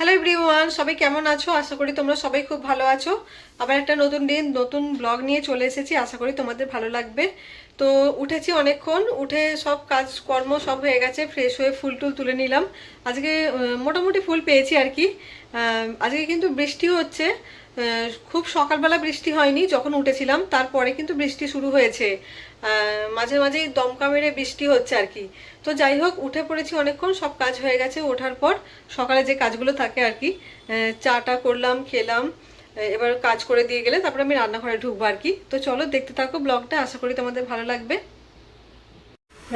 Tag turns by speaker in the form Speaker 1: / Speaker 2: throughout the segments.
Speaker 1: Hello everyone, সবাই কেমন আছো? আশা করি তোমরা সবাই খুব ভালো আছো। আবার একটা নতুন দিন নতুন ব্লগ নিয়ে চলে এসেছি, আশা করি তোমাদের ভালো লাগবে। তো উঠেছি অনেকক্ষণ, উঠে সব কাজকর্ম সব হয়ে গেছে, ফ্রেশ হয়ে ফুল টুল তুলে নিলাম। আজকে মোটামুটি ফুল পেয়েছি আর কি। আজকে কিন্তু বৃষ্টিও হচ্ছে। খুব সকালবেলা বৃষ্টি হয়নি, যখন উঠেছিলাম তারপরে কিন্তু বৃষ্টি শুরু হয়েছে। মাঝে মাঝেই দমকা মেরে বৃষ্টি হচ্ছে আর কি। তো যাই হোক, উঠে পড়েছি অনেকক্ষণ, সব কাজ হয়ে গেছে। ওঠার পর সকালে যে কাজগুলো থাকে আর কি, চাটা করলাম, খেলাম। এবার কাজ করে দিয়ে গেলে তারপরে আমি রান্নাঘরে ঢুকবো আর কি। তো চলো দেখতে থাকো ব্লগটা, আশা করি তোমাদের ভালো লাগবে।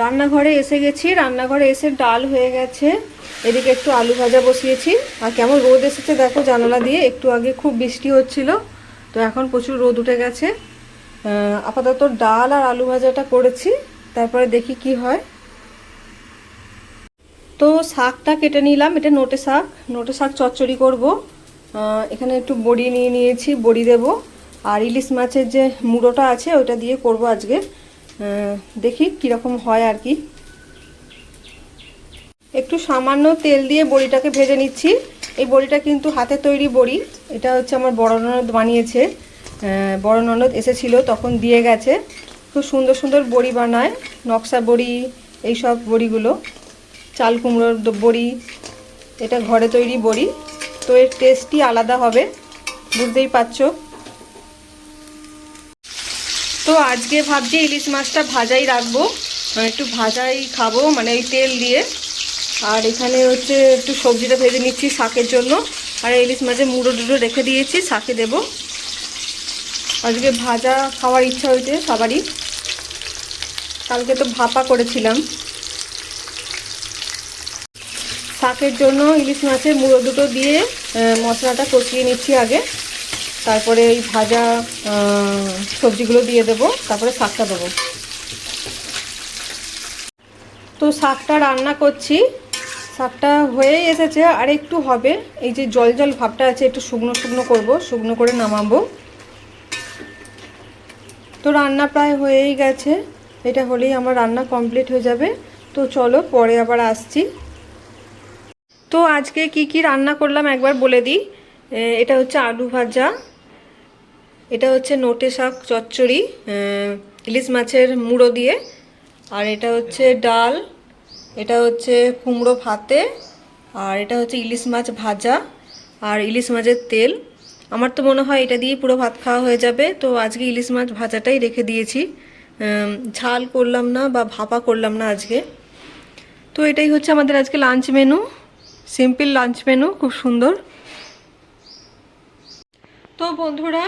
Speaker 1: রান্নাঘরে এসে গেছি, রান্নাঘরে এসে ডাল হয়ে গেছে, এদিকে একটু আলু ভাজা বসিয়েছি। আর কেমন রোদ এসেছে দেখো জানালা দিয়ে, একটু আগে খুব বৃষ্টি হচ্ছিল, তো এখন প্রচুর রোদ উঠে গেছে। আপাতত ডাল আর আলু ভাজাটা করেছি, তারপরে দেখি কি হয়। তো শাকটা কেটে নিলাম, এটা নোটে শাক, নোটে শাক চচ্চড়ি করব। এখানে একটু বড়ি নিয়ে নিয়েছি, বড়ি দেব। আর ইলিশ মাছের যে মুড়োটা আছে ওটা দিয়ে করব আজকে। দেখি কীরকম হয় আর কি। একটু সামান্য তেল দিয়ে বড়িটাকে ভেজে নিচ্ছি। এই বড়িটা কিন্তু হাতে তৈরি বড়ি, এটা হচ্ছে আমার বড় ননদ বানিয়েছে। বড় ননদ এসেছিল তখন দিয়ে গেছে। খুব সুন্দর সুন্দর বড়ি বানায়, নকশা বড়ি, এইসব বড়িগুলো, চাল কুমড়োর বড়ি, এটা ঘরে তৈরি বড়ি। তো এর টেস্টই আলাদা হবে, বুঝতেই পারছো। তো আজকে ভাবছি ইলিশ মাছটা ভাজাই রাখবো, একটু ভাজাই খাবো, মানে ওই তেল দিয়ে। আর এখানে হচ্ছে একটু সবজিটা ভেজে নিচ্ছি শাকের জন্য। আর ইলিশ মাছের মুড়ো টুড়ো রেখে দিয়েছি, শাকে দেব। আজকে ভাজা খাওয়ার ইচ্ছা হয়েছে সবারই, কালকে তো ভাপা করেছিলাম। শাকের জন্য ইলিশ মাছের মুড়ো দুটো দিয়ে মশলাটা কষিয়ে নিচ্ছি আগে, তারপরে এই ভাজা সবজিগুলো দিয়ে দেবো, তারপরে শাকটা দেবো। তো শাকটা রান্না করছি, শাকটা হয়েই এসেছে, আর একটু হবে। এই যে জল জল ভাবটা আছে, একটু শুকনো শুকনো করবো, শুকনো করে নামাবো। তো রান্না প্রায় হয়েই গেছে, এটা হলেই আমার রান্না কমপ্লিট হয়ে যাবে। তো চলো পরে আবার আসছি। তো আজকে কি কি রান্না করলাম একবার বলে দিই। এটা হচ্ছে আলু ভাজা, এটা হচ্ছে নোটে শাক চচ্চড়ি ইলিশ মাছের মুড়ো দিয়ে, আর এটা হচ্ছে ডাল, এটা হচ্ছে কুমড়ো ভাতে, আর এটা হচ্ছে ইলিশ মাছ ভাজা আর ইলিশ মাছের তেল। আমার তো মনে হয় এটা দিয়ে পুরো ভাত খাওয়া হয়ে যাবে। তো আজকে ইলিশ মাছ ভাজাটাই রেখে দিয়েছি, ঝাল করলাম না বা ভাপা করলাম না আজকে। তো এটাই হচ্ছে আমাদের আজকে lunch menu, simple lunch menu, খুব সুন্দর। তো বন্ধুরা,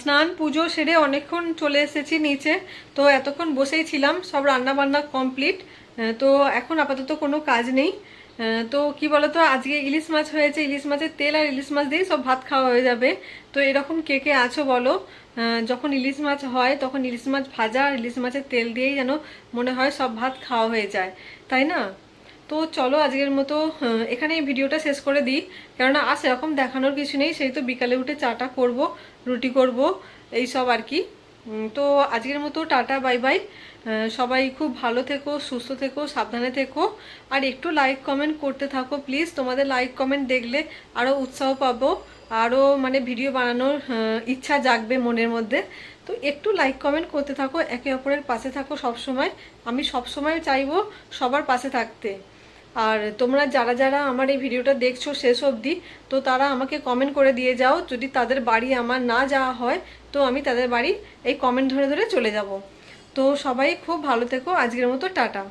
Speaker 1: স্নান পুজো সেরে অনেকক্ষণ চলে এসেছি নিচে। তো এতক্ষণ বসেই ছিলাম, সব রান্না বান্না কমপ্লিট। তো এখন আপাতত কোনো কাজ নেই। তো কি বলতো, আজকে ইলিশ মাছ হয়েছে, ইলিশ মাছের তেল আর ইলিশ মাছ দিয়েই সব ভাত খাওয়া হয়ে যাবে। তো এরকম কে কে আছো বলো? যখন ইলিশ মাছ হয় তখন ইলিশ মাছ ভাজা আর ইলিশ মাছের তেল দিয়েই যেন মনে হয় সব ভাত খাওয়া হয়ে যায়, তাই না? তো চলো আজকের মতো এখানে এই ভিডিওটা শেষ করে দিই, কেননা আর সেরকম দেখানোর কিছু নেই। সেই তো বিকালে উঠে চাটা করব, রুটি করব, এই সব আর কি। তো আজকের মতো টাটা, বাই বাই। সবাই খুব ভালো থেকো, সুস্থ থেকো, সাবধানে থেকো। আর একটু লাইক কমেন্ট করতে থাকো প্লিজ, তোমাদের লাইক কমেন্ট দেখলে আরও উৎসাহ পাবো, আরও মানে ভিডিও বানানোর ইচ্ছা জাগবে মনের মধ্যে। তো একটু লাইক কমেন্ট করতে থাকো, একে অপরের পাশে থাকো সব সময়। আমি সব সময় চাইবো সবার পাশে থাকতে। আর তোমরা যারা যারা আমার এই ভিডিওটা দেখছো শেষ অবধি, তো তারা আমাকে কমেন্ট করে দিয়ে যাও, যদি তাদের বাড়ি আমার না যাওয়া হয় তো আমি তাদের বাড়ি এই কমেন্ট ধরে ধরে চলে যাব। তো সবাই খুব ভালো থেকো, আজকের মতো টাটা।